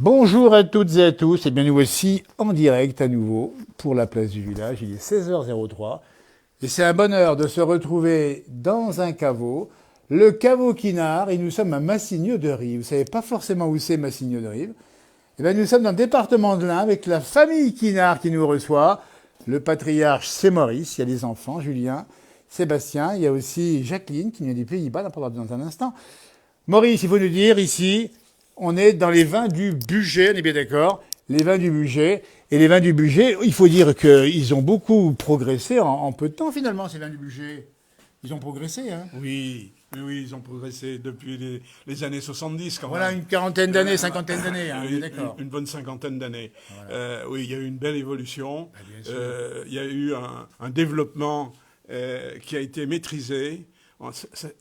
Bonjour à toutes et à tous, et bien nous voici en direct à nouveau pour la place du village. Il est 16h03 et c'est un bonheur de se retrouver dans un caveau, le caveau Quinard, et nous sommes à Massigneux-de-Rive. Vous savez pas forcément où c'est Massigneux-de-Rive. Eh bien, nous sommes dans le département de l'Ain avec la famille Quinard qui nous reçoit. Le patriarche, c'est Maurice, il y a les enfants, Julien, Sébastien, il y a aussi Jacqueline qui vient des Pays-Bas, on en parlera dans un instant. Maurice, il faut nous dire ici, on est dans les vins du Bugey, on est bien d'accord. Les vins du Bugey. Et les vins du Bugey, il faut dire qu'ils ont beaucoup progressé en peu de temps finalement, ces vins du Bugey. Ils ont progressé, hein. Oui, oui, ils ont progressé depuis les années 70 quand Voilà, même. une quarantaine d'années, cinquantaine d'années, hein, on est d'accord. Une bonne cinquantaine d'années. Voilà. Oui, il y a eu une belle évolution. Bien sûr. Il y a eu un développement qui a été maîtrisé. Il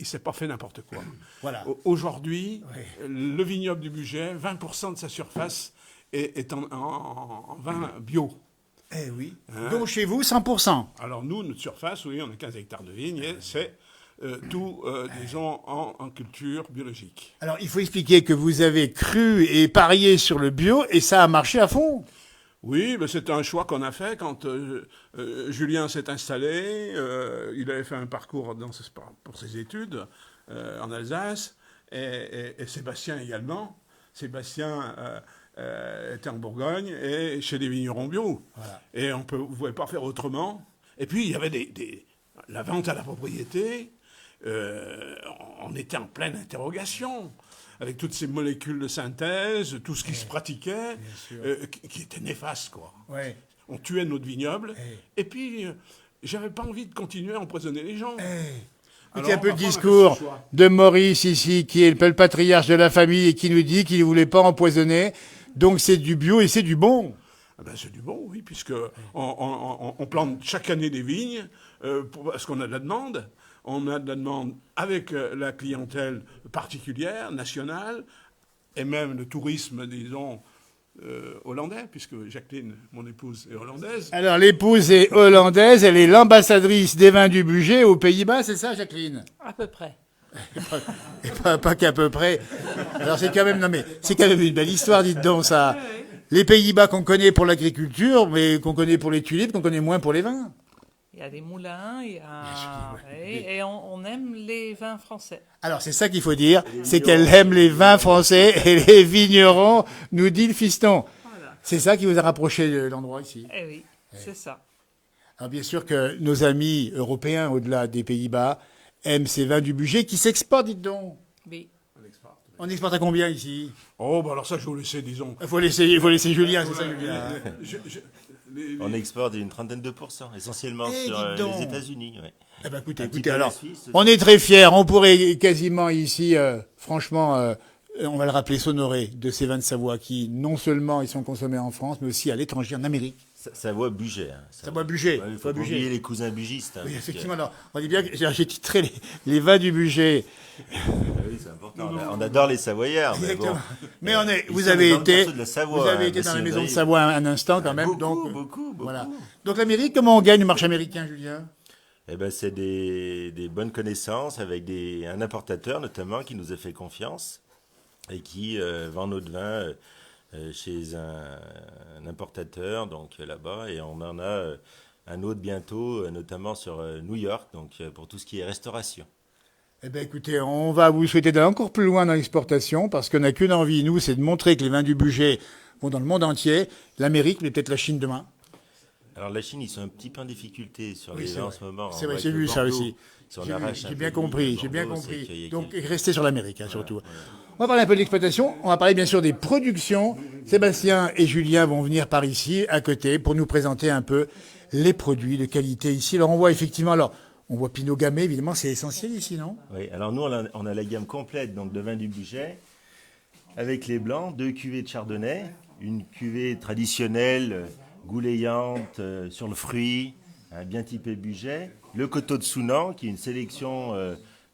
ne s'est pas fait n'importe quoi. Voilà. Aujourd'hui, Ouais. le vignoble du Bugey, 20% de sa surface est en vin bio. Eh oui. Hein. Donc chez vous, 100%. Alors nous, notre surface, oui, on a 15 hectares de vignes et c'est tout, disons, en culture biologique. Alors il faut expliquer que vous avez cru et parié sur le bio et ça a marché à fond. Oui, ben c'est un choix qu'on a fait quand Julien s'est installé. Il avait fait un parcours pour ses études en Alsace et Sébastien également. Sébastien était en Bourgogne et chez des vignerons bio. Voilà. Et on ne pouvait pas faire autrement. Et puis il y avait la vente à la propriété. On était en pleine interrogation avec toutes ces molécules de synthèse, tout ce qui se pratiquait, qui était néfaste, quoi. Ouais. On tuait notre vignoble. Et puis, j'avais pas envie de continuer à empoisonner les gens. Écoutez un peu le on a fait discours ce choix. de Maurice ici, qui est le patriarche de la famille et qui nous dit qu'il ne voulait pas empoisonner. Donc c'est du bio et c'est du bon. Ah ben, c'est du bon, oui, puisque on plante chaque année des vignes parce qu'on a de la demande. On a de la demande avec la clientèle particulière, nationale, et même le tourisme, disons, hollandais, puisque Jacqueline, mon épouse, est hollandaise. Alors l'épouse est hollandaise, elle est l'ambassadrice des vins du Bugey aux Pays-Bas, c'est ça Jacqueline? À peu près. Et pas qu'à peu près. Alors c'est quand même, non mais c'est quand même une belle histoire, dites donc ça. Les Pays-Bas qu'on connaît pour l'agriculture, mais qu'on connaît pour les tulipes, qu'on connaît moins pour les vins. Il y a des moulins, il y a... sûr, ouais. et on aime les vins français. Alors c'est ça qu'il faut dire, c'est qu'elle aime les vins français et les vignerons, nous dit le fiston. Voilà. C'est ça qui vous a rapproché de l'endroit ici. Eh oui, c'est ça. Alors bien sûr que nos amis européens, au-delà des Pays-Bas, aiment ces vins du Bugey qui s'exportent, dites donc. Oui. On exporte à combien ici? Oh, bah alors ça, je vous laisser, disons. Il faut laisser Julien, c'est ça Julien. On exporte une trentaine de pourcents, essentiellement Eh, sur dites donc. les États-Unis. Ouais. Eh ben, Un petit écoutez, peu la alors, Suisse aussi. on est très fiers. On pourrait quasiment ici, franchement, on va le rappeler, s'honorer de ces vins de Savoie qui, non seulement ils sont consommés en France, mais aussi à l'étranger, en Amérique. Savoie Bugey. Hein. Savoie Bugey. Ouais, il Savoie faut pas Bugey. oublier les cousins bugistes. Hein, Oui, parce que- effectivement. Alors, on dit bien que j'ai titré les vins du Bugey. Ah oui, c'est important. On adore les Savoyards. Mais bon. Exactement. Mais Ils vous sont avez les grandes été, personnes de la Savoie, vous avez hein, été dans la Massimo maison de Drive. Savoie un instant quand même. Beaucoup, donc, beaucoup. voilà. Donc l'Amérique, comment on gagne le marché américain, Julien? Eh ben, c'est des bonnes connaissances avec un importateur notamment qui nous a fait confiance et qui vend notre vin chez un importateur donc là-bas et on en a un autre bientôt notamment sur New York donc pour tout ce qui est restauration. Eh bien, écoutez, on va vous souhaiter d'aller encore plus loin dans l'exportation parce qu'on n'a qu'une envie, nous, c'est de montrer que les vins du Bugey vont dans le monde entier, l'Amérique, mais peut-être la Chine demain. Alors la Chine, ils sont un petit peu en difficulté sur Oui, les c'est vins en vrai. ce moment. C'est On vrai, voit j'ai que vu ça Bordeaux, aussi. si on J'ai arrache un j'ai peu bien de compris, Bordeaux, j'ai bien c'est compris. qu'il y a Donc, quelques- restez sur l'Amérique, hein, surtout. On va parler un peu de l'exploitation. On va parler bien sûr des productions. Sébastien et Julien vont venir par ici, à côté, pour nous présenter un peu les produits de qualité ici. Alors, on voit effectivement, on voit Pinot Gamay, évidemment, c'est essentiel ici, non? Oui, alors nous, on a la gamme complète donc, de vins du Bugey, avec les blancs, 2 cuvées de chardonnay, une cuvée traditionnelle, goulayante, sur le fruit, bien typée Bugey, le coteau de Sounan, qui est une sélection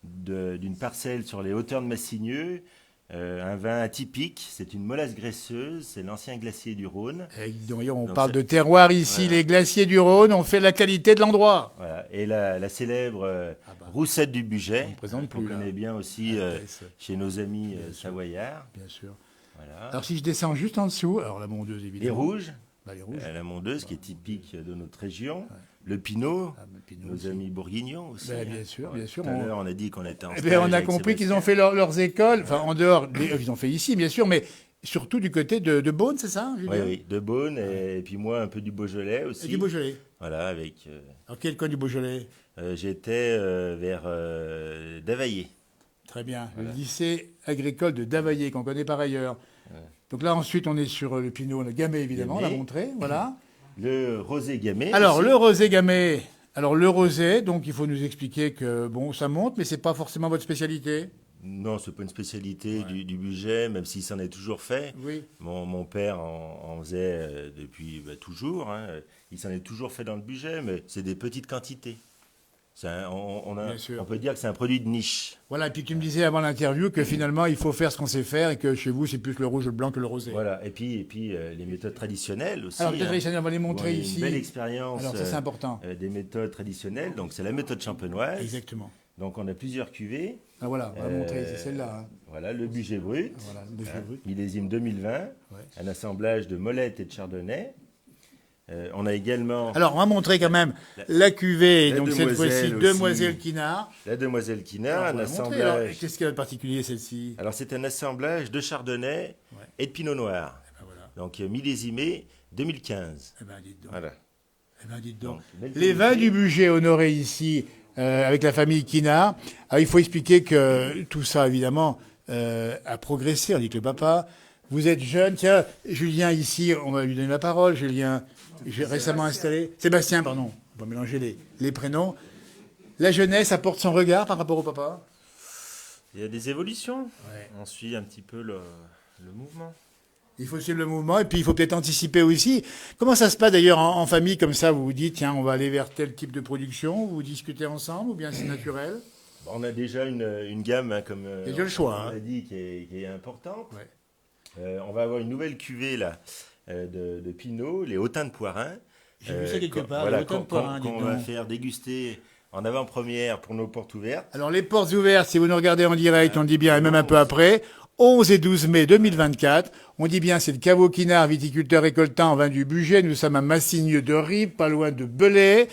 d'une parcelle sur les hauteurs de Massigneux, un vin atypique, c'est une molasse graisseuse, c'est l'ancien glacier du Rhône. Et donc, on Donc, parle ça- de terroir ici, Voilà. les glaciers du Rhône, on fait la qualité de l'endroit. Voilà. Et la célèbre roussette du Bugey, On ne présente qu'on plus, là. connaît bien aussi La Tesse. chez nos amis savoyards. Bien sûr. Voilà. Alors si je descends juste en dessous, alors la mondeuse Les évidemment. rouges, Bah, les rouges. la mondeuse qui est typique de notre région. Le pinot, Ah, mais Pinot nos aussi. amis bourguignons aussi. Bah, bien sûr, bien sûr. Tout à l'heure, on a dit qu'on était en Eh stage bien, on a avec compris qu'ils ont Sébastien. fait leurs écoles, enfin en dehors, ils ont fait ici bien sûr, mais surtout du côté de Beaune, c'est ça, Julien? Oui, oui, de Beaune et puis moi un peu du Beaujolais aussi. Et du Beaujolais. Voilà, avec. Alors quel coin du Beaujolais? J'étais vers Davaillé. Très bien. Le lycée agricole de Davaillé, qu'on connaît par ailleurs. Donc là, ensuite, on est sur le Pinot, le Gamay, évidemment, on l'a Gamay. montré. Voilà. Le rosé gamay. Alors, aussi. le rosé Gamay. Alors, le rosé, donc il faut nous expliquer que, bon, ça monte, mais c'est pas forcément votre spécialité. Non, c'est pas une spécialité du budget, même s'il s'en est toujours fait. Oui. Mon père en faisait depuis toujours. Hein. Il s'en est toujours fait dans le budget, mais c'est des petites quantités. Bien sûr. On peut dire que c'est un produit de niche. Voilà, et puis tu me disais avant l'interview que finalement, il faut faire ce qu'on sait faire et que chez vous, c'est plus le rouge, le blanc que le rosé. Voilà. Et puis les méthodes traditionnelles aussi. Alors, peut-être, hein. traditionnel, on va les Bon, montrer il y a ici. Une belle expérience. Alors, ça, c'est important. Des méthodes traditionnelles. Donc, c'est la méthode champenoise. Exactement. Donc, on a plusieurs cuvées. Ah, voilà, on va montrer, c'est celle-là. Hein. Voilà, le budget brut. Voilà, le budget brut. Millésime 2020. Un assemblage de Molette et de Chardonnay. On a également Alors, on va montrer quand même la cuvée, La donc cette fois-ci, demoiselle aussi. Demoiselle Quinard. la Demoiselle Quina, Alors, un on va la montrer. Alors, assemblage. qu'est-ce qu'il y a de particulier, celle-ci? Alors, c'est un assemblage de Chardonnay et de Pinot Noir. Ben voilà. Donc, millésimé 2015. Eh ben, dites donc. Voilà. Eh ben, dites donc. Donc, belle Les vins qualité. du budget honorés ici, avec la famille Quinard. Alors, il faut expliquer que tout ça, évidemment, a progressé. On dit que le papa, vous êtes jeune. Tiens, Julien, ici, on va lui donner la parole. Julien, j'ai récemment installé. Sébastien, pardon. On va mélanger les prénoms. La jeunesse apporte son regard par rapport au papa. Il y a des évolutions. Ouais. On suit un petit peu le mouvement. Il faut suivre le mouvement et puis il faut peut-être anticiper aussi. Comment ça se passe d'ailleurs en famille comme ça? Vous vous dites, tiens, on va aller vers tel type de production, vous discutez ensemble ou bien c'est naturel? On a déjà une gamme, hein, comme Il y a déjà le choix, on hein. l'a dit, qui est importante. Ouais. On va avoir une nouvelle cuvée là, de Pinot, les hautains de Poirin. J'ai vu ça quelque part, Voilà, les hautains de Poirin, qu'on dites va donc. faire déguster en avant-première pour nos portes ouvertes. Alors les portes ouvertes, si vous nous regardez en direct, on dit bien, et même un peu après, 11 et 12 mai 2024, on dit bien, c'est le caveau Quinard, viticulteur récoltant en vin du budget. Nous sommes à Massigneux de Rive, pas loin de Belay,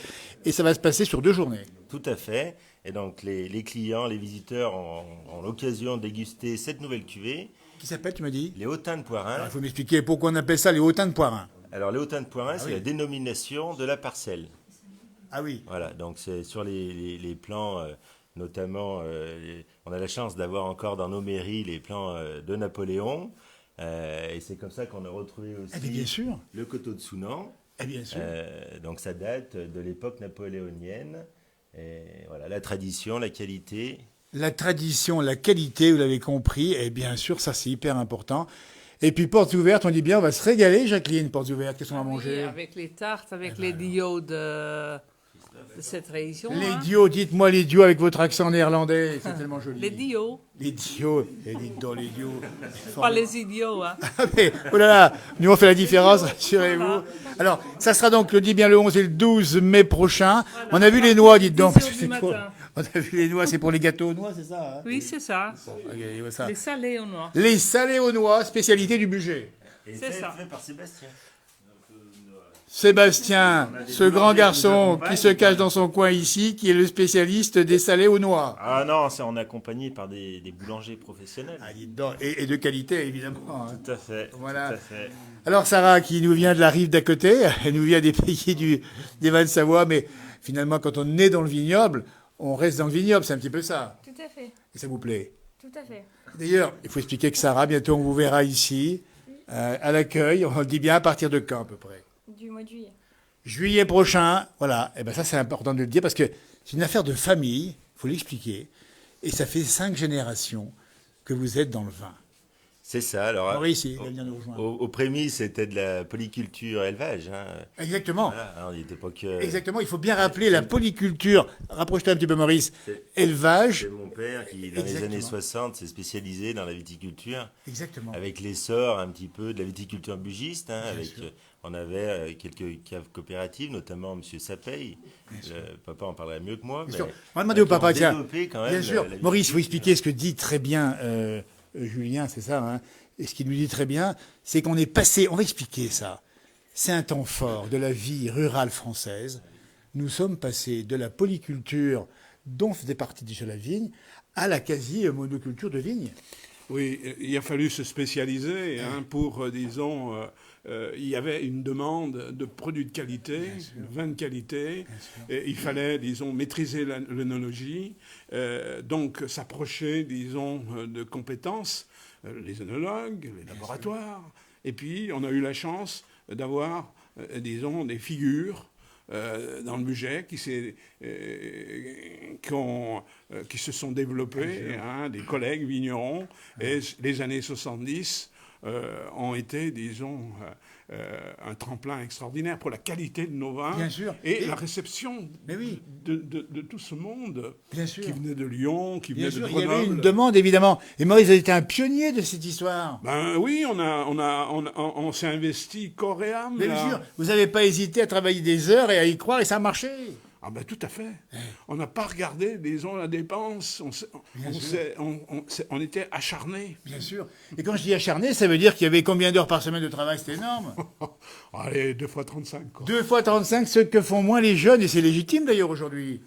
et ça va se passer sur 2 journées. Tout à fait. Et donc les clients, les visiteurs ont l'occasion de déguster cette nouvelle cuvée, Qui s'appelle, tu m'as dit? les hautains de Poirin. Alors, il faut m'expliquer pourquoi on appelle ça les hautains de Poirin. Alors les hautains de Poirin, c'est oui. la dénomination de la parcelle. Ah oui. Voilà, donc c'est sur les plans, notamment, on a la chance d'avoir encore dans nos mairies les plans de Napoléon. Et c'est comme ça qu'on a retrouvé aussi Eh bien, bien sûr. le coteau de Sounan. Eh bien sûr. Donc ça date de l'époque napoléonienne. Et voilà, la tradition, la qualité. La tradition, la qualité, vous l'avez compris, et bien sûr, ça c'est hyper important. Et puis portes ouvertes, on dit bien, on va se régaler, Jacqueline, portes ouvertes, qu'est-ce qu'on va Oui, manger? avec les tartes, avec les diots de cette région. Les hein. dios, dites-moi les dios avec votre accent néerlandais, c'est tellement joli. Les diots, Les dios, et dites donc les dios. pas les idiots. Hein. Ah mais, oh là là, nous on fait la différence, rassurez-vous. Alors, ça sera donc, je dis bien, le 11 et le 12 mai prochain. Voilà. On a vu les noix, dites donc. 10 parce heures que du c'est pour- matin. On a vu les noix, c'est pour les gâteaux aux noix, c'est ça, hein? Oui, c'est ça. Ok, voilà ça. Les salés aux noix. Les salés aux noix, spécialité du budget. Et C'est ça. fait par Sébastien. Sébastien, On a des ce grand boulangers qui nous garçon accompagnent. qui se cache dans son coin ici, qui est le spécialiste des salés aux noix. Ah non, on est accompagné par des boulangers professionnels. Ah, dites donc, et de qualité, évidemment. hein. Tout à fait. Voilà. Tout à fait. Alors Sarah, qui nous vient de la rive d'à côté, elle nous vient des pays des vins de Savoie, mais finalement, quand on est dans le vignoble, on reste dans le vignoble, c'est un petit peu ça. Tout à fait, Et ça vous plaît? tout à fait. D'ailleurs, il faut expliquer que Sarah, bientôt on vous verra ici, à l'accueil, on le dit bien à partir de quand à peu près? Du mois de juillet. Juillet prochain, voilà. Et ben ça, c'est important de le dire parce que c'est une affaire de famille, il faut l'expliquer. Et ça fait 5 générations que vous êtes dans le vin. C'est ça. Alors, Maurice, il va venir nous rejoindre. aux prémices, c'était de la polyculture élevage. Hein. Exactement. Voilà, alors, il n'était pas que. Exactement, il faut bien rappeler la polyculture. Rapproche-toi un petit peu, Maurice. Élevage. C'est mon père qui, dans les Exactement. années 60, s'est spécialisé dans la viticulture, Exactement. avec l'essor un petit peu de la viticulture bugiste. Hein, avec, sûr. on avait quelques caves coopératives, notamment M. Sapeille. Papa en parlerait mieux que moi. Bien Mais, sûr. On va demander au qui ont papa, tiens. développé quand même Bien sûr. la Maurice, il faut viticulture. expliquer ce que dit très bien Julien, c'est ça, hein. Et ce qu'il nous dit très bien, c'est qu'on est passé, on va expliquer ça, c'est un temps fort de la vie rurale française. Nous sommes passés de la polyculture dont faisait partie déjà la vigne à la quasi-monoculture de vigne. Oui, il a fallu se spécialiser pour, disons, il y avait une demande de produits de qualité, de vins de qualité. Et il fallait, disons, maîtriser l'œnologie, donc s'approcher, disons, de compétences, les œnologues, les laboratoires. Et puis, on a eu la chance d'avoir, disons, des figures dans le budget qui se sont développés, des collègues vignerons. Et les années 70 ont été, disons, un tremplin extraordinaire pour la qualité de nos vins. Bien sûr. Et la réception Mais oui. de tout ce monde Bien sûr. qui venait de Lyon, qui venait Bien de sûr, il y Grenoble. avait une demande, évidemment. Et Maurice a été un pionnier de cette histoire. Ben oui, on s'est investi corps et âme. Mais là. bien sûr, vous n'avez pas hésité à travailler des heures et à y croire, et ça a marché. Ah ben tout à fait. On n'a pas regardé, disons, la dépense. On était acharnés. Bien sûr. Et quand je dis acharné, ça veut dire qu'il y avait combien d'heures par semaine de travail? C'était énorme. Allez, 2 fois 35, quoi. 2 fois 35, ce que font moins les jeunes, et c'est légitime d'ailleurs aujourd'hui.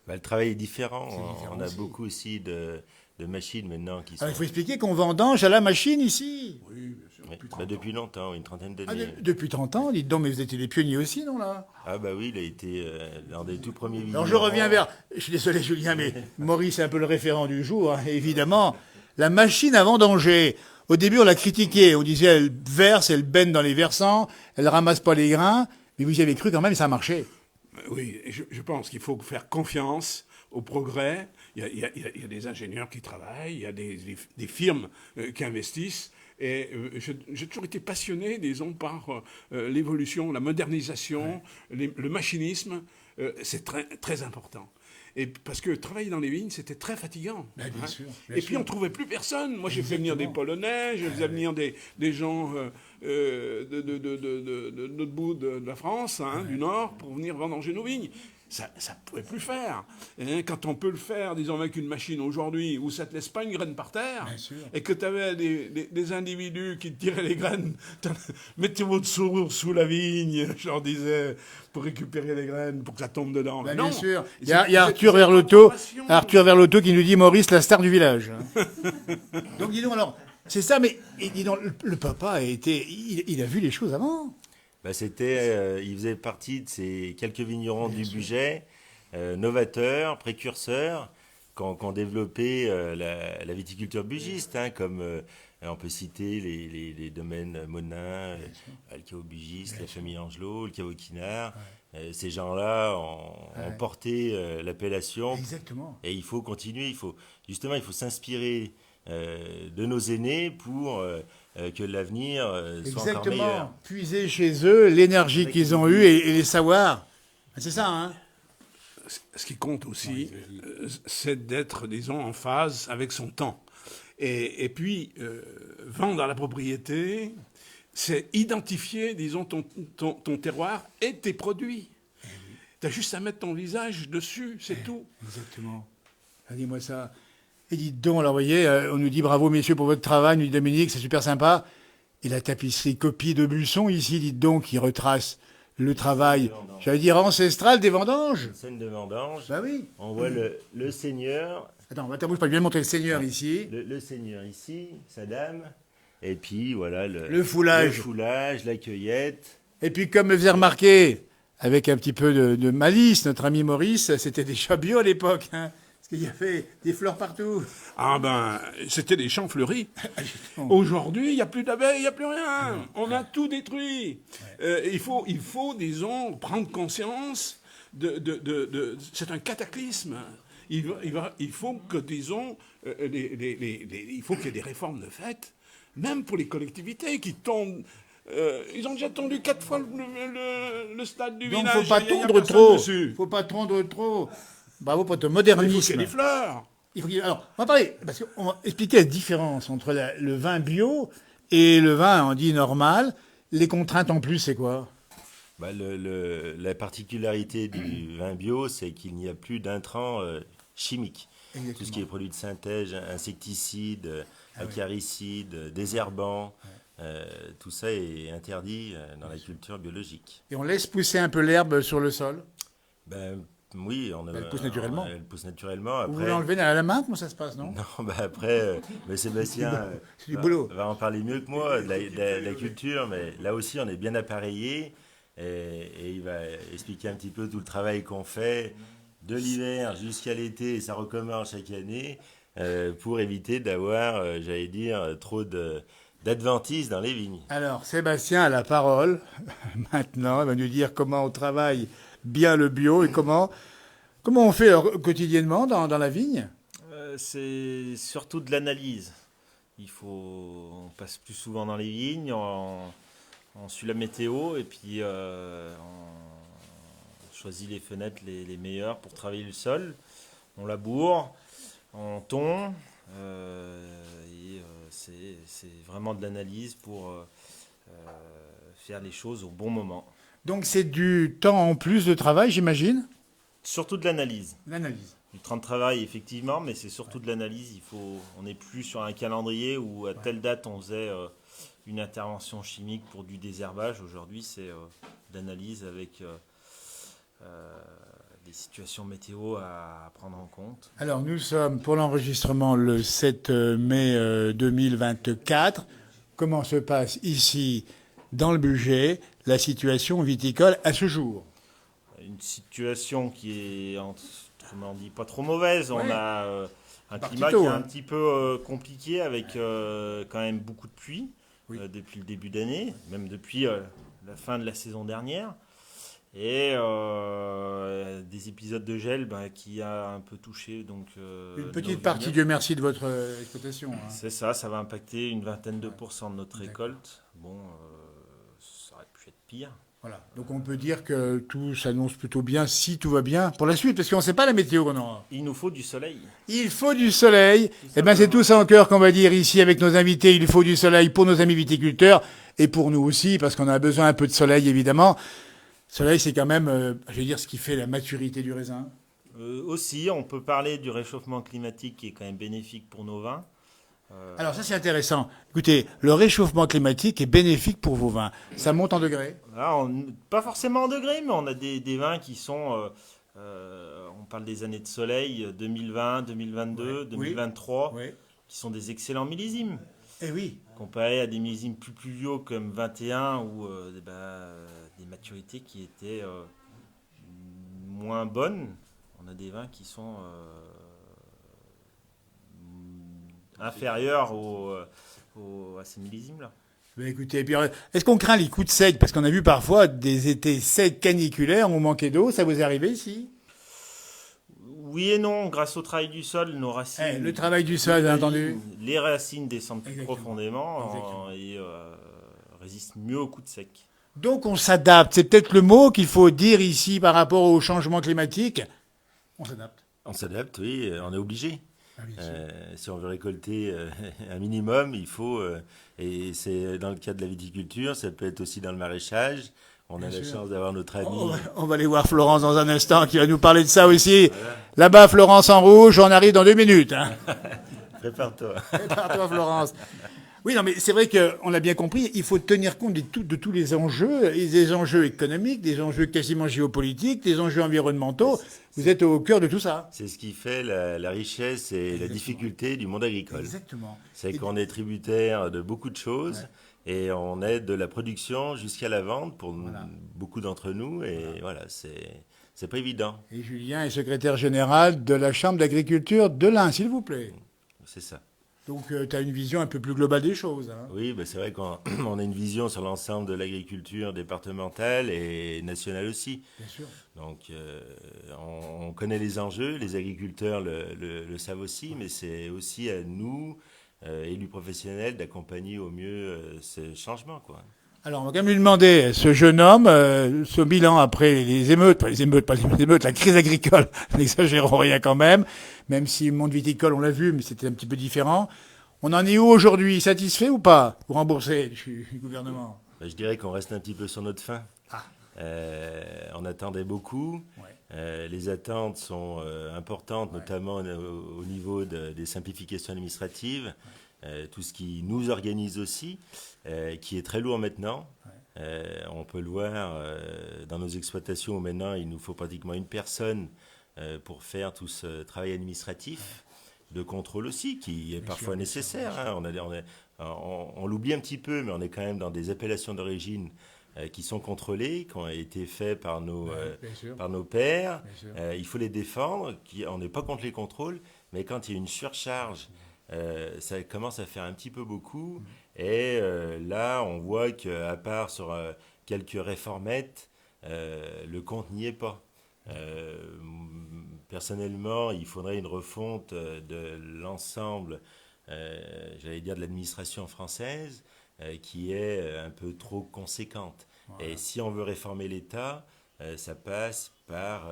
Bah, le travail est différent. différent On a aussi. beaucoup aussi de machines maintenant qui sont... Alors, il faut expliquer qu'on vendange à la machine ici. Oui, bien sûr. Oui, Depuis bah, 30 depuis longtemps, une trentaine Ah, d'années. depuis 30 ans, dites donc, mais vous étiez des pionniers aussi, non, là? Ah bah oui, il a été l'un des tout premiers Alors je vignerons. reviens vers... Je suis désolé, Julien, mais Maurice est un peu le référent du jour, hein, évidemment. La machine à vendanger. Au début, on l'a critiquée. On disait, elle verse, elle baigne dans les versants, elle ramasse pas les grains. Mais vous y avez cru quand même, et ça a marché. Oui, et je pense qu'il faut faire confiance au progrès. Il y a des ingénieurs qui travaillent, il y a des firmes qui investissent. Et j'ai toujours été passionné, disons, par l'évolution, la modernisation, le machinisme. C'est très, très important. Et parce que travailler dans les vignes, c'était très fatigant. Ben, bien sûr, bien Et puis sûr. on ne trouvait plus personne. Moi, j'ai fait venir des Exactement. Polonais, j'ai fait venir des gens de l'autre bout de la France, du Nord, pour venir vendanger nos vignes. Ça ne pouvait plus faire. Hein, quand on peut le faire, disons, avec une machine aujourd'hui, où ça ne te laisse pas une graine par terre, Bien sûr. et que tu avais des individus qui te tiraient les graines, mettez votre sourd sous la vigne, je leur disais, pour récupérer les graines, pour que ça tombe dedans. Ben, Mais non. bien sûr. Il y C'est- a Arthur c'est Verlotto, l'information. qui nous dit Maurice, la star du village. Donc dis donc, alors, c'est ça, mais et dis donc, le papa a été... Il a vu les choses avant. Bah, il faisait partie de ces quelques vignerons du budget, novateurs, précurseurs, qui ont développé la viticulture bugiste, comme on peut citer les domaines Monin, le caveau bugiste, la famille Angelot, le caveau Quinard. Ces gens-là ont porté l'appellation. Exactement. Et il faut continuer, il faut s'inspirer de nos aînés pour que l'avenir soit encore meilleur. Exactement. Puiser chez eux l'énergie qu'ils ont eue et les savoirs. C'est ça, hein? Ce qui compte aussi, c'est d'être, disons, en phase avec son temps. Et puis, vendre à la propriété, c'est identifier, disons, ton terroir et tes produits. Tu as juste à mettre ton visage dessus, c'est tout. Exactement. Ah, dis-moi ça. Et dites donc, alors vous voyez, on nous dit bravo messieurs pour votre travail, nous dit Dominique, c'est super sympa. Et la tapisserie copie de Busson ici, dites donc, qui retrace le travail, j'allais dire ancestral des vendanges. Scène de vendange. Bah oui. On voit le seigneur, Attends, bouge pas, je viens de montrer le Seigneur ici. le seigneur ici, sa dame, et puis voilà Le foulage. le foulage, la cueillette. Et puis comme me faisait remarquer, avec un petit peu de malice, notre ami Maurice, c'était des chats bio à l'époque, hein, parce qu'il y avait des fleurs partout. Ah ben, c'était des champs fleuris. Aujourd'hui, il n'y a plus d'abeilles, il n'y a plus rien. On a tout détruit. Il faut, disons, prendre conscience c'est un cataclysme. Il faut que, disons, il faut qu'il y ait des réformes de fait, même pour les collectivités qui tombent. Ils ont déjà tendu 4 fois le stade du Donc village. faut pas il y a tondre personne trop. dessus. Faut pas tondre trop. Bravo pour ton Il faut qu'il y ait modernisme. des fleurs. Alors, on va parler, parce qu'on va expliquer la différence entre le vin bio et le vin, on dit normal. Les contraintes en plus, c'est quoi? Bah, la particularité du vin bio, c'est qu'il n'y a plus d'intrants chimiques. Exactement. Tout ce qui est produits de synthèse, insecticides, acaricides, désherbants. Tout ça est interdit dans la culture biologique. Et on laisse pousser un peu l'herbe sur le sol. Ben, oui, Elle pousse naturellement. Elle pousse naturellement. Vous Après, l'enlevez à la main, comment ça se passe, non? non, bah après, mais Sébastien C'est du boulot. va en parler mieux que moi de la culture, mais là aussi on est bien appareillé et il va expliquer un petit peu tout le travail qu'on fait de l'hiver jusqu'à l'été, et ça recommence chaque année pour éviter d'avoir, j'allais dire, trop d'adventices dans les vignes. Alors, Sébastien a la parole. Maintenant, il va nous dire comment on travaille bien le bio et comment on fait quotidiennement dans la vigne. C'est surtout de l'analyse. On passe plus souvent dans les vignes, on suit la météo et puis on choisit les fenêtres les meilleures pour travailler le sol. On laboure, on tond. C'est vraiment de l'analyse pour faire les choses au bon moment. Donc, c'est du temps en plus de travail, j'imagine? Surtout de l'analyse. L'analyse. Du temps de travail, effectivement, mais c'est surtout de l'analyse. On n'est plus sur un calendrier où à telle date on faisait une intervention chimique pour du désherbage. Aujourd'hui, c'est de l'analyse avec des situations météo à prendre en compte. Alors, nous sommes pour l'enregistrement le 7 mai 2024. Comment se passe ici, dans le budget, la situation viticole à ce jour? Une situation qui est, autrement dit, pas trop mauvaise. Ouais. On a un Par climat Tito, qui est hein. un petit peu compliqué avec quand même beaucoup de pluie Oui. depuis le début d'année, même depuis la fin de la saison dernière. Et des épisodes de gel qui a un peu touché. Donc, Une nos petite partie, vignes. Dieu merci, de votre exploitation. Hein. C'est ça va impacter une vingtaine de pourcents de notre récolte. Bon, ça aurait pu être pire. Voilà. Donc on peut dire que tout s'annonce plutôt bien si tout va bien pour la suite, parce qu'on ne sait pas la météo qu'on aura. Il nous faut du soleil. Il faut du soleil. Eh bien, c'est tout ça en cœur qu'on va dire ici avec nos invités. Il faut du soleil pour nos amis viticulteurs et pour nous aussi, parce qu'on a besoin un peu de soleil, évidemment. Soleil, c'est quand même, je vais dire, ce qui fait la maturité du raisin. Aussi, on peut parler du réchauffement climatique qui est quand même bénéfique pour nos vins. Alors ça, c'est intéressant. Écoutez, le réchauffement climatique est bénéfique pour vos vins. Ça monte en degrés. Là, pas forcément en degrés, mais on a des vins qui sont... on parle des années de soleil 2020, 2022, Ouais. 2023, Oui. qui sont des excellents millésimes. Eh oui. Comparé à des millésimes plus pluviaux comme 21 ou des maturités qui étaient moins bonnes, on a des vins qui sont inférieurs à ces millésimes-là. Ben écoutez, puis, est-ce qu'on craint les coups de sec? Parce qu'on a vu parfois des étés secs caniculaires, on manquait d'eau. Ça vous est arrivé ici? Oui et non, grâce au travail du sol, nos racines... Le travail du sol, bien entendu. Les racines descendent plus Exactement. profondément et résistent mieux aux coups de sec. Donc on s'adapte. C'est peut-être le mot qu'il faut dire ici par rapport au changement climatique. On s'adapte. On s'adapte, oui, on est obligé. Ah oui, Si on veut récolter un minimum, il faut, et c'est dans le cadre de la viticulture, ça peut être aussi dans le maraîchage. On a Bien la sûr. chance d'avoir notre ami. On va aller voir Florence dans un instant qui va nous parler de ça aussi. Là-bas, Florence en rouge, on arrive dans 2 minutes. Hein. Prépare-toi. Prépare-toi, Florence. Oui, non, mais c'est vrai qu'on l'a bien compris, il faut tenir compte de tous les enjeux, et des enjeux économiques, des enjeux quasiment géopolitiques, des enjeux environnementaux. Vous êtes au cœur de tout ça. C'est ce qui fait la richesse et la difficulté du monde agricole. Exactement. C'est Et- qu'on est tributaire de beaucoup de choses et on aide de la production jusqu'à la vente pour beaucoup d'entre nous. Et voilà, c'est pas évident. Et Julien est secrétaire général de la Chambre d'agriculture de l'Ain, s'il vous plaît. C'est ça. Donc, tu as une vision un peu plus globale des choses. Hein. Oui, ben c'est vrai qu'on on a une vision sur l'ensemble de l'agriculture départementale et nationale aussi. Bien sûr. Donc, on connaît les enjeux, les agriculteurs le savent aussi, mais c'est aussi à nous, élus professionnels, d'accompagner au mieux ces changements, quoi. Alors, on va quand même lui demander, ce jeune homme, ce bilan après les émeutes, pas les émeutes, la crise agricole, n'exagérons rien quand même si le monde viticole, on l'a vu, mais c'était un petit peu différent. On en est où aujourd'hui? Satisfait ou pas? Ou remboursé du gouvernement? Ben, je dirais qu'on reste un petit peu sur notre faim. Ah. On attendait beaucoup. Ouais. Les attentes sont importantes, notamment au niveau des simplifications administratives. tout ce qui nous organise aussi, qui est très lourd maintenant. On peut le voir dans nos exploitations où maintenant il nous faut pratiquement une personne pour faire tout ce travail administratif, de contrôle aussi, qui est parfois nécessaire. On l'oublie un petit peu, mais on est quand même dans des appellations d'origine qui sont contrôlées, qui ont été faits par nos pères. Il faut les défendre. On n'est pas contre les contrôles, mais quand il y a une surcharge, ça commence à faire un petit peu beaucoup. Et là, on voit qu'à part sur quelques réformettes, le compte n'y est pas. Personnellement, il faudrait une refonte de l'ensemble, j'allais dire, de l'administration française, qui est un peu trop conséquente. Voilà. Et si on veut réformer l'État, ça passe par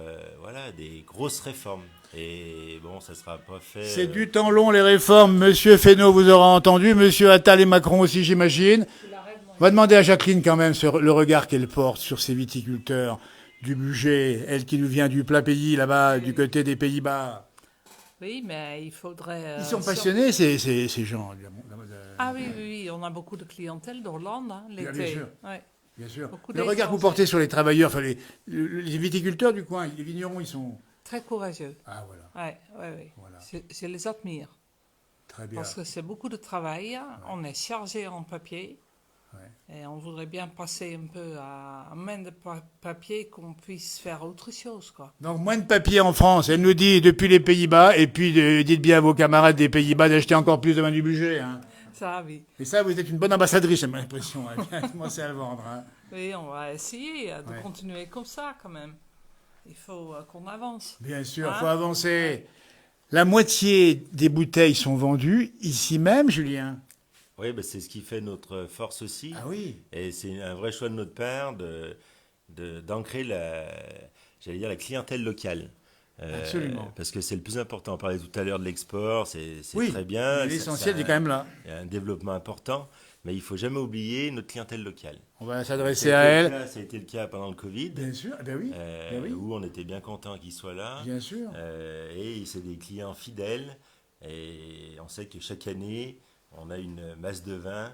des grosses réformes. Et bon, ça ne sera pas fait... C'est du temps long, les réformes. Monsieur Fesneau vous aura entendu, Monsieur Attal et Macron aussi, j'imagine. On va demander à Jacqueline quand même sur le regard qu'elle porte sur ces viticulteurs du budget, elle qui nous vient du plat pays, là-bas, du côté des Pays-Bas. Oui, mais il faudrait... Ils sont passionnés, ces gens. Ah oui, on a beaucoup de clientèle d'Hollande, l'été. Bien sûr. Ouais. Bien sûr. Beaucoup Le regard que vous portez sur les travailleurs, enfin les viticulteurs du coin, les vignerons, ils sont... Très courageux. Ah, voilà. Ouais. Voilà. Je les admire. Très bien. Parce que c'est beaucoup de travail, on est chargé en papier. Ouais. Et on voudrait bien passer un peu à main de papier qu'on puisse faire autre chose, quoi. Donc moins de papier en France, elle nous dit depuis les Pays-Bas, et puis dites bien à vos camarades des Pays-Bas d'acheter encore plus de main du budget. Hein. Ça, oui. Et ça, vous êtes une bonne ambassadrice, j'ai l'impression. Bien commencer à le vendre. Hein. Oui, on va essayer de continuer comme ça, quand même. Il faut qu'on avance. Bien sûr, il faut avancer. La moitié des bouteilles sont vendues ici même, Julien. Oui, c'est ce qui fait notre force aussi. Ah oui. Et c'est un vrai choix de notre part d'ancrer la clientèle locale. Absolument. Parce que c'est le plus important. On parlait tout à l'heure de l'export, c'est très bien. L'essentiel est quand même là. Il y a un développement important, mais il ne faut jamais oublier notre clientèle locale. On va s'adresser à elle. Ça a été le cas pendant le Covid. Bien sûr, oui. Où on était bien content qu'ils soient là. Bien sûr. Et c'est des clients fidèles. Et on sait que chaque année, on a une masse de vin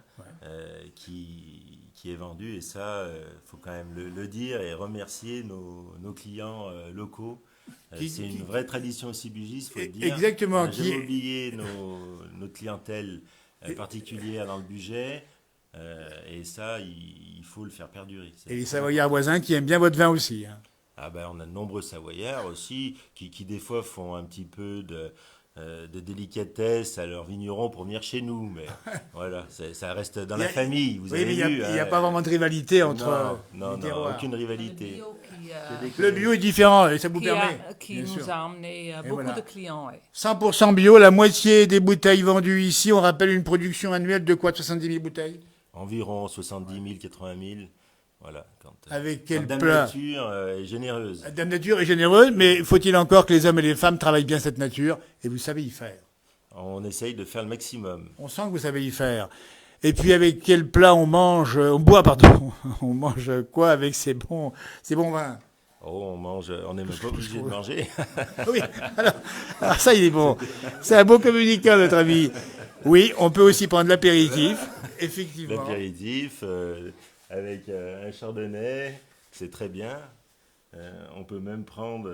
qui est vendue. Et ça, il faut quand même le dire et remercier nos clients locaux. C'est une vraie tradition aussi bugiste, il faut le dire. Exactement. On n'a jamais oublié notre clientèle particulière dans le budget. Et ça, il faut le faire perdurer. Et les Savoyards voisins qui aiment bien votre vin aussi. Hein. On a de nombreux Savoyards aussi qui des fois font un petit peu de délicatesse à leurs vignerons pour venir chez nous. Mais voilà, ça reste dans la famille. Vous avez vu, il n'y a pas vraiment de rivalité entre non, aucune rivalité. Le bio est différent et ça vous permet. Qui nous a amené beaucoup de clients. Ouais. 100% bio, la moitié des bouteilles vendues ici. On rappelle une production annuelle de quoi, de 70 000 bouteilles? Environ 70 000, 80 000. Voilà. Avec quel Dame plat? Nature est généreuse. Dame Nature est généreuse, mais faut-il encore que les hommes et les femmes travaillent bien cette nature? Et vous savez y faire. On essaye de faire le maximum. On sent que vous savez y faire. Et puis avec quel plat on boit, on mange quoi avec ces bons vins? On mange, on n'est même pas obligé de manger. Oui, alors ça il est bon. C'est un beau communicant notre ami. Oui, on peut aussi prendre l'apéritif, effectivement. L'apéritif avec un chardonnay, c'est très bien. On peut même prendre,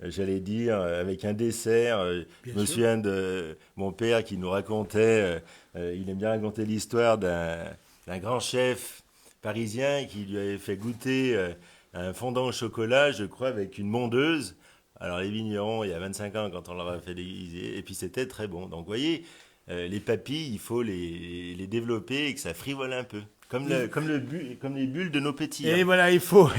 j'allais dire, avec un dessert. Je me souviens de mon père qui nous racontait, il aime bien raconter l'histoire d'un grand chef parisien qui lui avait fait goûter un fondant au chocolat, je crois, avec une mondeuse. Alors les vignerons, il y a 25 ans, quand on leur a fait déguiser, et puis c'était très bon. Donc vous voyez, les papilles, il faut les développer et que ça frivole un peu. Comme les bulles de nos petits. Et voilà, il faut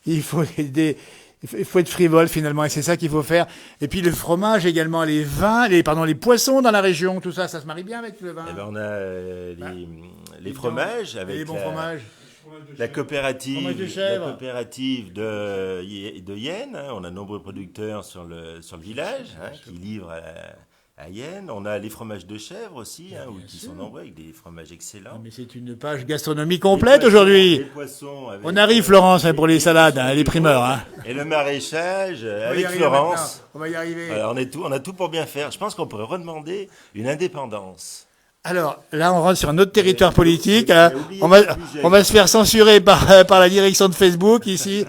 être frivole finalement, et c'est ça qu'il faut faire. Et puis le fromage également, les vins, les poissons dans la région, tout ça, ça se marie bien avec le vin. Eh ben, on a les fromages avec les bons fromages. La coopérative de de Yenne. Hein, on a de nombreux producteurs sur le village qui livrent à Yenne. On a les fromages de chèvre aussi, qui sont nombreux, avec des fromages excellents. Mais c'est une page gastronomie complète aujourd'hui. Les poissons avec, on arrive, Florence, pour les salades, les primeurs. Hein. Et le maraîchage avec Florence. On va y arriver. Alors, on a tout pour bien faire. Je pense qu'on pourrait redemander une indépendance Alors, là, on rentre sur un autre territoire politique. j'ai Hein. oublié On le va, budget. on va se faire censurer par la direction de Facebook ici.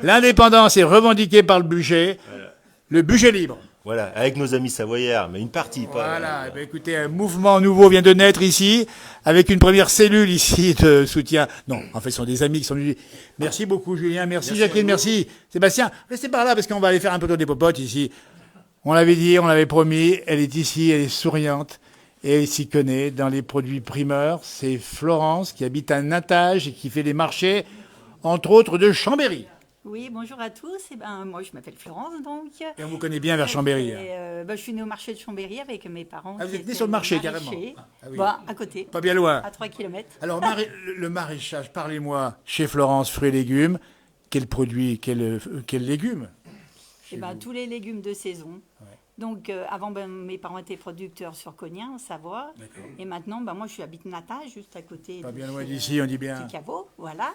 L'indépendance est revendiquée par le budget. Le budget libre. Voilà, avec nos amis savoyards, mais une partie. Voilà. Eh bien, écoutez, un mouvement nouveau vient de naître ici, avec une première cellule ici de soutien. Non, en fait, ce sont des amis qui sont venus. Merci beaucoup, Julien. Merci Jacqueline. Merci, Sébastien. Restez par là parce qu'on va aller faire un peu de des popotes ici. On l'avait dit, on l'avait promis. Elle est ici, elle est souriante. Et elle s'y connaît dans les produits primeurs. C'est Florence qui habite à Natage et qui fait les marchés, entre autres, de Chambéry. Oui, bonjour à tous. Eh ben, moi, je m'appelle Florence, donc. Et on vous connaît bien vers Chambéry. Et, je suis née au marché de Chambéry avec mes parents. Ah, vous qui êtes née étaient sur le marché, maraîchers. carrément. Ah oui. Bon, à côté, Pas bien loin. à 3 km. Alors, le maraîchage, parlez-moi, chez Florence, fruits et légumes, quels produits, quels légumes Eh ben, tous les légumes de saison. Donc, avant, mes parents étaient producteurs sur Cognin, en Savoie. Et maintenant, moi, je habite Natage, juste à côté. Pas de bien ce loin d'ici, on dit bien. petit caveau, voilà.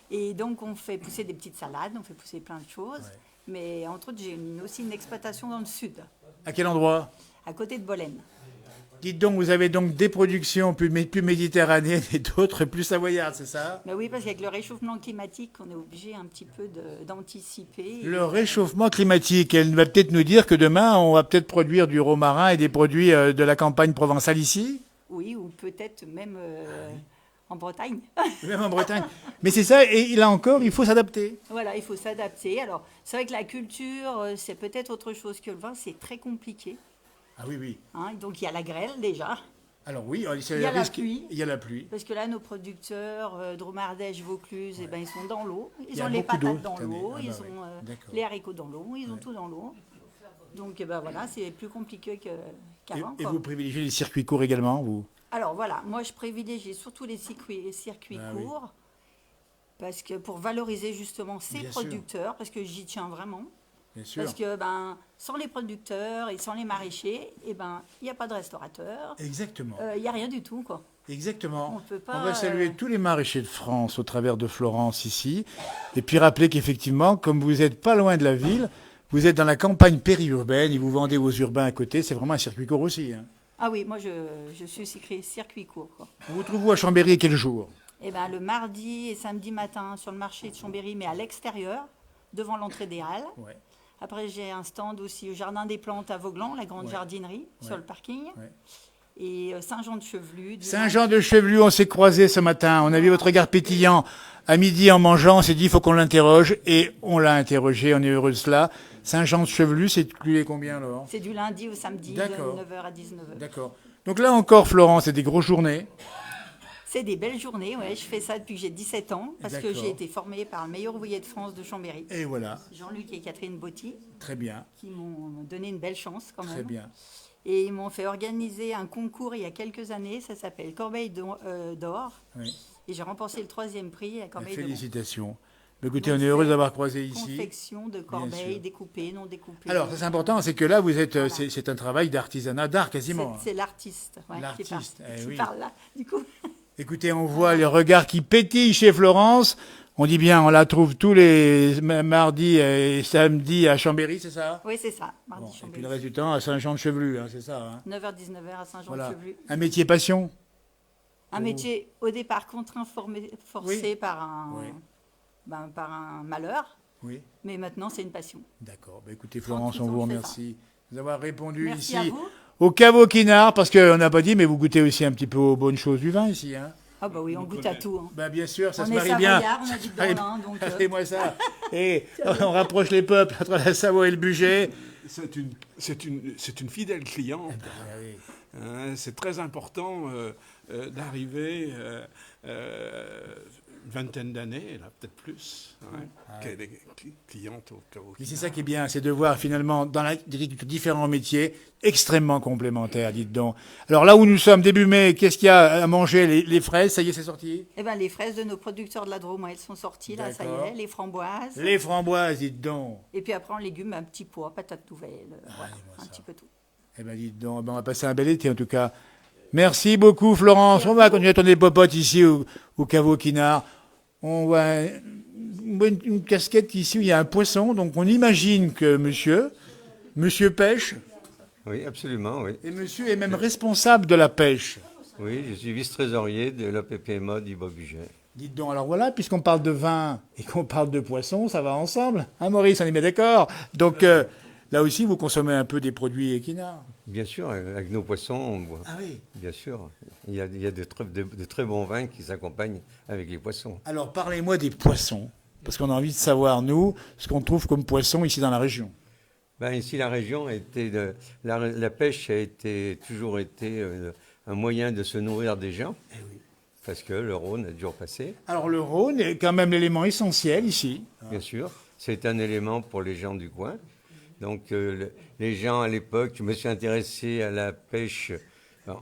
Et donc, on fait pousser des petites salades, on fait pousser plein de choses. Mais entre autres, j'ai aussi une exploitation dans le sud, À quel endroit à côté de Bolène. Dites donc, vous avez donc des productions plus méditerranéennes et d'autres plus savoyardes, c'est ça? Ben oui, parce qu'avec le réchauffement climatique, on est obligé un petit peu d'anticiper. Le réchauffement climatique, elle va peut-être nous dire que demain, on va peut-être produire du romarin et des produits de la campagne provençale ici? Oui, ou peut-être même en Bretagne. Même en Bretagne. Mais c'est ça, et là encore, il faut s'adapter. Voilà, il faut s'adapter. Alors, c'est vrai que la culture, c'est peut-être autre chose que le vin, c'est très compliqué. Ah oui, oui. Hein. Donc, il y a la grêle déjà. Alors oui, c'est Il y le a la risque. pluie. Il y a la pluie. Parce que là, nos producteurs, Dromardèche, Vaucluse, eh ben, ils sont dans l'eau. Il Ils y a ont les beaucoup d'eau patates dans cette année. l'eau, Ah bah ils oui. ont D'accord. les haricots dans l'eau, ils ont tout dans l'eau. Donc, voilà, c'est plus compliqué qu'avant. Et quoi. vous privilégiez les circuits courts également, vous? Alors voilà, moi je privilégie surtout les circuits Ah oui. courts, parce que pour valoriser justement ces Bien sûr. producteurs, parce que j'y tiens vraiment. Bien sûr. Parce que sans les producteurs et sans les maraîchers, il n'y a pas de restaurateur, Exactement. il n'y a rien du tout, quoi. Exactement. On peut pas, va saluer tous les maraîchers de France au travers de Florence ici. Et puis rappeler qu'effectivement, comme vous n'êtes pas loin de la ville, vous êtes dans la campagne périurbaine et vous vendez aux urbains à côté. C'est vraiment un circuit court aussi. Hein. Ah oui, moi je suis circuit court, quoi. On vous trouve où à Chambéry quel jour? Et le mardi et samedi matin sur le marché de Chambéry, mais à l'extérieur, devant l'entrée des Halles. Ouais. Après, j'ai un stand aussi au Jardin des Plantes à Vauglan, la grande jardinerie, sur le parking. Ouais. Et Saint-Jean-de-Chevelu. Saint-Jean-de-Chevelu, on s'est croisés ce matin. On a vu votre regard pétillant à midi en mangeant. On s'est dit, il faut qu'on l'interroge. Et on l'a interrogé. On est heureux de cela. Saint-Jean-de-Chevelu, c'est tous combien, alors? C'est du lundi au samedi, de D'accord. 9h à 19h. D'accord. Donc là encore, Florence, c'est des grosses journées. C'est des belles journées, ouais. Je fais ça depuis que j'ai 17 ans, parce que D'accord. j'ai été formée par le meilleur ouvrier de France de Chambéry, Et voilà. Jean-Luc et Catherine Botti, Très bien. qui m'ont donné une belle chance quand même. Très bien. Et ils m'ont fait organiser un concours il y a quelques années, ça s'appelle Corbeille d'Or. Oui. Et j'ai remporté le 3e prix à Corbeille d'Or. Félicitations. Mais écoutez, Donc, on est heureux c'est d'avoir croisé ici. Confection de sûr. corbeilles, découpées, non découpées. Alors, ça c'est important, c'est que là, vous êtes, Voilà. c'est un travail d'artisanat, d'art quasiment. C'est l'artiste ouais, L'artiste, qui oui. parle là, du coup. Écoutez, on voit les regards qui pétillent chez Florence. On dit bien, on la trouve tous les mardis et samedis à Chambéry, c'est ça? Oui, c'est ça, mardi Bon, et puis Chambéry. le reste du temps à Saint-Jean-de-Chevelu, hein, c'est ça. Hein. 9h-19h à Voilà. Saint-Jean-de-Chevelu. Un métier passion? Un métier au départ contraint, forcé Oui. par un malheur, Oui. mais maintenant c'est une passion. D'accord. Bah, écoutez, Florence, on Tranquille, vous on fait remercie d'avoir répondu Merci ici à vous. au caveau Quinard, parce qu'on n'a pas dit, mais vous goûtez aussi un petit peu aux bonnes choses du vin ici. Hein. Ah bah oui, on goûte à tout. Hein. Bah, bien sûr, ça On se est marie bien. savoyards, on habite dans l'Ain, donc, Fais-moi ça. Et on rapproche les peuples entre la Savoie et le budget. C'est une fidèle cliente. Hein, c'est très important d'arriver une vingtaine d'années, là peut-être plus, qu'elle est cliente au caveau. Mais c'est ça qui est bien, c'est de voir finalement dans l'agriculture différents métiers extrêmement complémentaires, dites donc. Alors là où nous sommes début mai, qu'est-ce qu'il y a à manger? Les fraises, ça y est, c'est sorti? Eh ben, les fraises de nos producteurs de la Drôme, elles sont sorties, là, ça y D'accord. est, les framboises. Les framboises, dites donc. Et puis après, en légumes, un petit pois, patates nouvelles, voilà, un petit peu tout. Eh ben dites donc, ben, on va passer un bel été en tout cas. Merci beaucoup Florence. On va continuer à tourner les popotes ici au caveau Quinard. On voit une casquette ici où il y a un poisson, donc on imagine que monsieur pêche, Oui, absolument, oui. et monsieur est même responsable de la pêche. Oui, je suis vice-trésorier de l'OPPMA du Bas-Bugey. Dites donc, alors voilà, puisqu'on parle de vin et qu'on parle de poisson, ça va ensemble. Hein, Maurice, on est bien d'accord. Donc, là aussi, vous consommez un peu des produits équinards. Bien sûr, avec nos poissons, on boit. Ah oui. Bien sûr. Il y a de très bons vins qui s'accompagnent avec les poissons. Alors, parlez-moi des poissons. Parce qu'on a envie de savoir, nous, ce qu'on trouve comme poisson ici dans la région. Ben, ici, la région a été. La pêche toujours été un moyen de se nourrir des gens. Eh oui. Parce que le Rhône a toujours passé. Alors, le Rhône est quand même l'élément essentiel ici. Bien sûr. C'est un élément pour les gens du coin. Donc, les gens à l'époque, je me suis intéressé à la pêche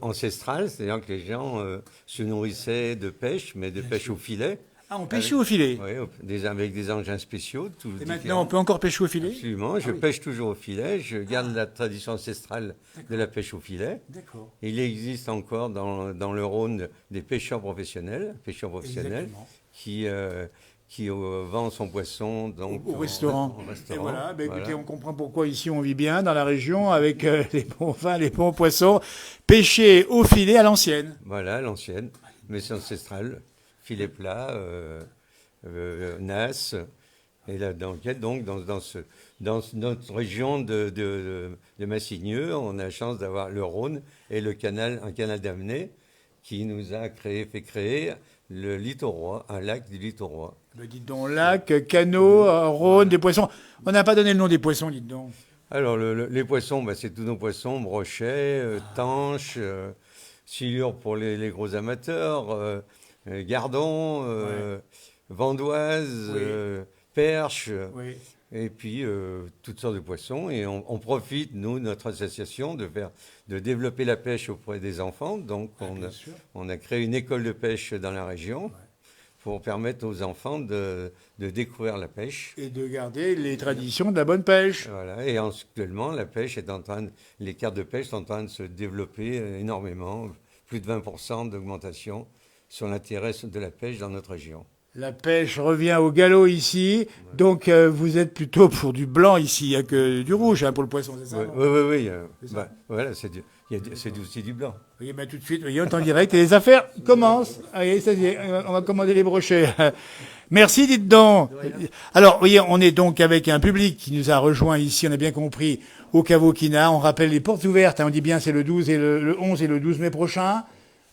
ancestrale, c'est-à-dire que les gens se nourrissaient de pêche, mais de pêche au filet. Ah, on pêchait au filet. Oui, avec des engins spéciaux. Et maintenant, on peut encore pêcher au filet? Absolument. Je pêche toujours au filet. Je garde la tradition ancestrale de la pêche au filet. D'accord. Il existe encore dans le Rhône des pêcheurs professionnels Exactement. qui vend son poisson donc, au restaurant. au restaurant. Et voilà, écoutez, Voilà. on comprend pourquoi ici on vit bien dans la région avec les bons vins, les bons poissons, pêchés au filet à l'ancienne. Voilà, l'ancienne, mais c'est ancestral. Filet plat, nasse, et là, dans notre région de Massigneux, on a la chance d'avoir le Rhône et un canal d'Amenet qui nous a fait créer le Litaurois, un lac du Litaurois. Dites donc, lac, canot, Rhône, des poissons. On n'a pas donné le nom des poissons, dites donc. Alors, les poissons, c'est tous nos poissons, brochets, tanches, silures pour les gros amateurs, gardons, vandoises, Oui. perches, Oui. et puis toutes sortes de poissons. Et on profite, nous, notre association, de développer la pêche auprès des enfants. Donc, bien sûr. on a créé une école de pêche dans la région pour permettre aux enfants de découvrir la pêche. Et de garder les traditions de la bonne pêche. Voilà. Et actuellement, la pêche les cartes de pêche sont en train de se développer énormément. Plus de 20% d'augmentation sur l'intérêt de la pêche dans notre région. La pêche revient au galop ici. Donc, vous êtes plutôt pour du blanc ici, il n'y a que du rouge pour le poisson, c'est ça? Oui. C'est ça. Voilà, c'est aussi du blanc. Vous voyez, tout de suite, on est en direct et les affaires commencent. Allez, ça y est, on va commander les brochets. Merci, dites donc. Alors, vous voyez, on est donc avec un public qui nous a rejoint ici, on a bien compris, au Caveau Quina. On rappelle les portes ouvertes, on dit bien c'est le 12 et le 11 et le 12 mai prochain.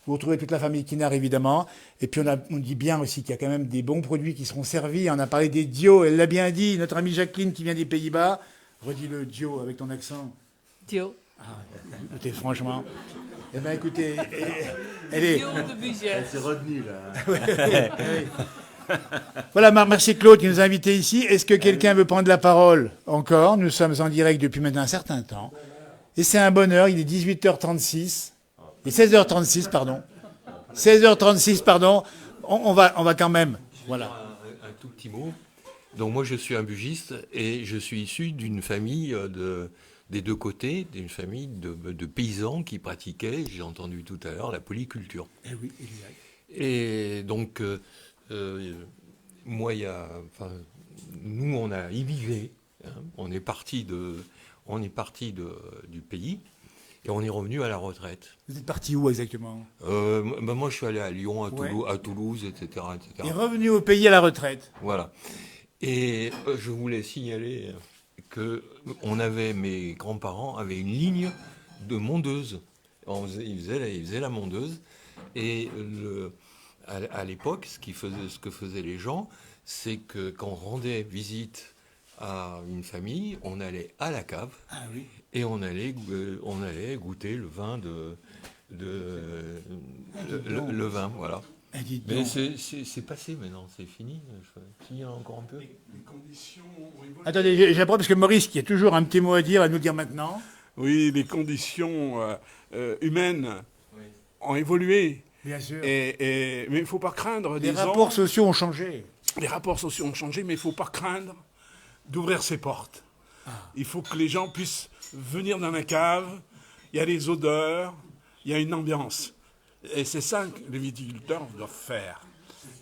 Vous retrouvez toute la famille Quinard, évidemment. Et puis, on dit bien aussi qu'il y a quand même des bons produits qui seront servis. On a parlé des Dio, elle l'a bien dit. Notre amie Jacqueline qui vient des Pays-Bas. Redis le Dio avec ton accent. Dio. Écoutez, franchement. Eh bien, écoutez, elle est... Dio de budget. C'est retenu là. Voilà, merci Claude qui nous a invités ici. Est-ce que quelqu'un veut prendre la parole encore? Nous sommes en direct depuis maintenant un certain temps. Et c'est un bonheur, il est 18h36. Il est 16h36, pardon. 16h36, pardon. On va quand même. Voilà. Un tout petit mot. Donc moi je suis un bugiste et je suis issu d'une famille des deux côtés, d'une famille de paysans qui pratiquaient, j'ai entendu tout à l'heure, la polyculture. Eh oui, exact. Et donc moi nous on a immigré, hein, on est parti du pays. Et on est revenu à la retraite. Vous êtes parti où exactement? Moi, je suis allé à Lyon, à Toulouse, etc., Et revenu au pays à la retraite. Voilà. Et je voulais signaler que mes grands-parents avaient une ligne de mondeuse. Ils faisaient la mondeuse. Et à l'époque, ce que faisaient les gens, c'est que quand on rendait visite à une famille, on allait à la cave. Ah oui. Et on allait goûter le vin le vin, voilà. Mais c'est passé maintenant, c'est fini. Je vais finir encore un peu. Les conditions ont évolué. Attendez, j'apprends parce que Maurice, qui a toujours un petit mot à dire, à nous dire maintenant. Oui, les conditions humaines ont évolué. Bien sûr. Mais il ne faut pas craindre, Les disons... rapports sociaux ont changé. Les rapports sociaux ont changé, mais il ne faut pas craindre d'ouvrir ses portes. Il faut que les gens puissent venir dans la cave, il y a des odeurs, il y a une ambiance. Et c'est ça que les viticulteurs doivent faire.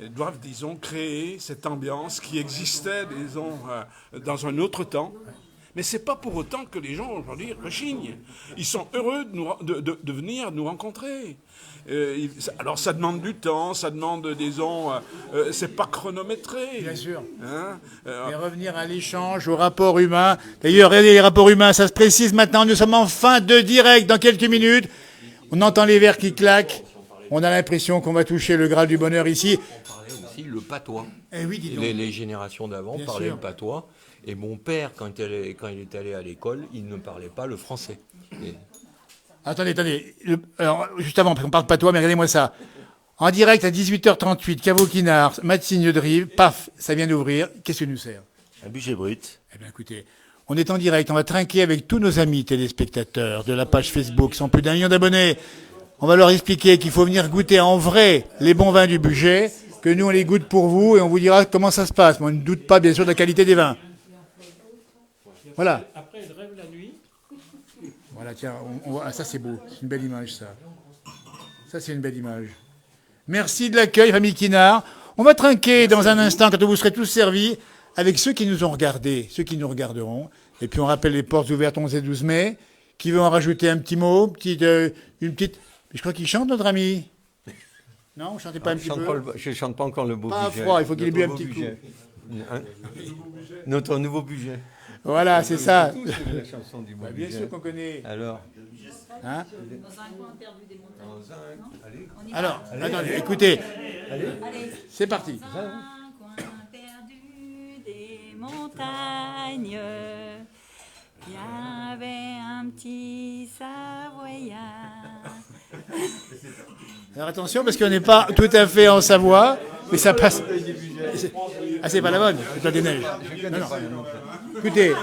Ils doivent, disons, créer cette ambiance qui existait, disons, dans un autre temps, Mais c'est pas pour autant que les gens aujourd'hui rechignent. Ils sont heureux de venir nous rencontrer. Alors ça demande du temps, ça demande, disons, c'est pas chronométré. Bien sûr. Hein. Et revenir à l'échange, au rapport humain. D'ailleurs, regardez les rapports humains, ça se précise maintenant. Nous sommes en fin de direct dans quelques minutes. On entend les verres qui claquent. On a l'impression qu'on va toucher le Graal du bonheur ici. On parlait aussi le patois. Eh oui, dis donc. Les générations d'avant Bien parlaient sûr. le patois. Et mon père, quand il est allé à l'école, il ne parlait pas le français. Et Attendez. Alors, juste avant, parce qu'on parle pas toi, mais regardez-moi ça. En direct à 18h38, Caveau Quinard, Matsigne de Rive, paf, ça vient d'ouvrir. Qu'est-ce que nous sert? Un budget brut. Eh bien, écoutez, on est en direct, on va trinquer avec tous nos amis téléspectateurs de la page Facebook, qui sont plus d'1 million d'abonnés. On va leur expliquer qu'il faut venir goûter en vrai les bons vins du budget, que nous on les goûte pour vous et on vous dira comment ça se passe. Mais on ne doute pas bien sûr de la qualité des vins. Voilà. Après, elle rêve la nuit. Voilà, tiens, ah, ça c'est beau, c'est une belle image ça. Ça c'est une belle image. Merci de l'accueil, famille Quinard. On va trinquer dans un instant quand vous serez tous servis avec ceux qui nous ont regardés, ceux qui nous regarderont. Et puis on rappelle les portes ouvertes 11 et 12 mai. Qui veut en rajouter un petit mot, une petite... Je crois qu'il chante, notre ami. Non, vous ne chantez pas un petit peu? Je ne chante pas encore le beau Pas budget. froid, il faut qu'il ait bu un Notre petit beau coup. budget. Hein? Notre nouveau budget. Voilà, c'est ça. Tous, c'est la chanson du beau Bah, bien budget. sûr qu'on connaît. Alors, Hein? Dans un coin perdu des montagnes. Allez. Alors, attendez, écoutez. C'est parti. Dans un coin perdu des montagnes, il y avait un petit Savoyard. Alors attention, parce qu'on n'est pas tout à fait en Savoie, mais ça passe. Ah, c'est pas la bonne, c'est pas des neiges. Non, non. Écoutez,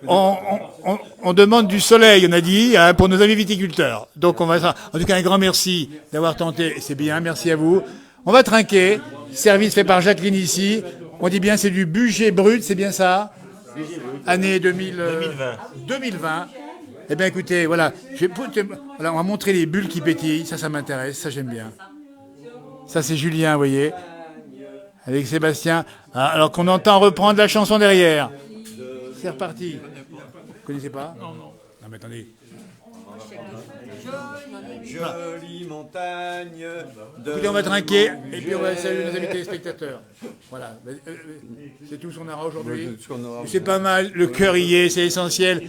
on demande du soleil, on a dit, hein, pour nos amis viticulteurs. Donc on va. En tout cas, un grand merci d'avoir tenté. C'est bien, merci à vous. On va trinquer. Service fait par Jacqueline ici. On dit bien, c'est du budget brut, c'est bien ça? Année 2020. 2020. Eh bien, écoutez, voilà. Voilà, on va montrer les bulles qui pétillent. Ça m'intéresse. Ça, j'aime bien. Ça, c'est Julien, vous voyez. Avec Sébastien. Ah, alors qu'on entend reprendre la chanson derrière. C'est reparti. Vous connaissez pas? Non. Non, mais attendez. jolie montagne. Écoutez, on va trinquer et puis on va saluer nos amis téléspectateurs. Voilà. C'est tout ce qu'on aura aujourd'hui. C'est pas mal. Le cœur y est, c'est essentiel.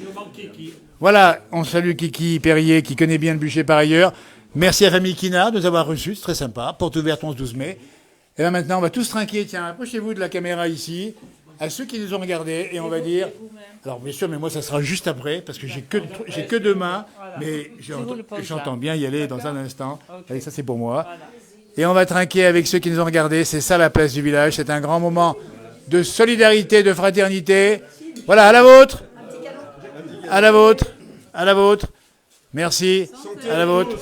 Voilà, on salue Kiki Perrier qui connaît bien le bûcher par ailleurs. Merci à la famille Quinard de nous avoir reçus, c'est très sympa. Porte ouverte 11-12 mai. Et là maintenant, on va tous trinquer. Tiens, approchez-vous de la caméra ici, à ceux qui nous ont regardés, et on va dire... Alors bien sûr, mais moi ça sera juste après, parce que j'ai que demain, mais j'entends bien y aller dans un instant. Allez, ça c'est pour moi. Et on va trinquer avec ceux qui nous ont regardés. C'est ça la place du village. C'est un grand moment de solidarité, de fraternité. Voilà, à la vôtre. À la vôtre. À la vôtre. Merci. À la vôtre.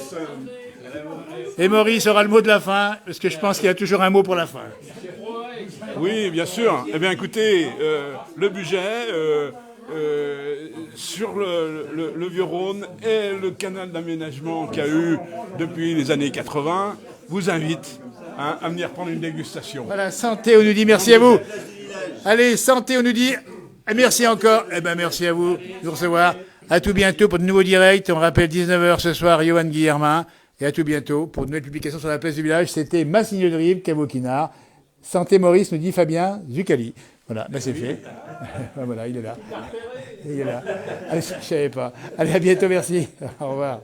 Et Maurice aura le mot de la fin, parce que je pense qu'il y a toujours un mot pour la fin. Oui, bien sûr. Eh bien, écoutez, le budget sur le Vieux-Rhône et le canal d'aménagement qu'il y a eu depuis les années 80 vous invite à venir prendre une dégustation. Voilà, santé, on nous dit merci à vous. Allez, santé, on nous dit merci encore. Eh bien, merci à vous de nous recevoir. À tout bientôt pour de nouveaux directs. On rappelle 19h ce soir, Johan Guillermin. Et à tout bientôt pour de nouvelles publications sur la place du village. C'était Massigneux de Rive, Caveau Quinard. Santé Maurice, nous dit Fabien Zuccali. Voilà, ben c'est fait. Voilà, il est là. Il est là. Allez, je ne savais pas. Allez, à bientôt, merci. Au revoir.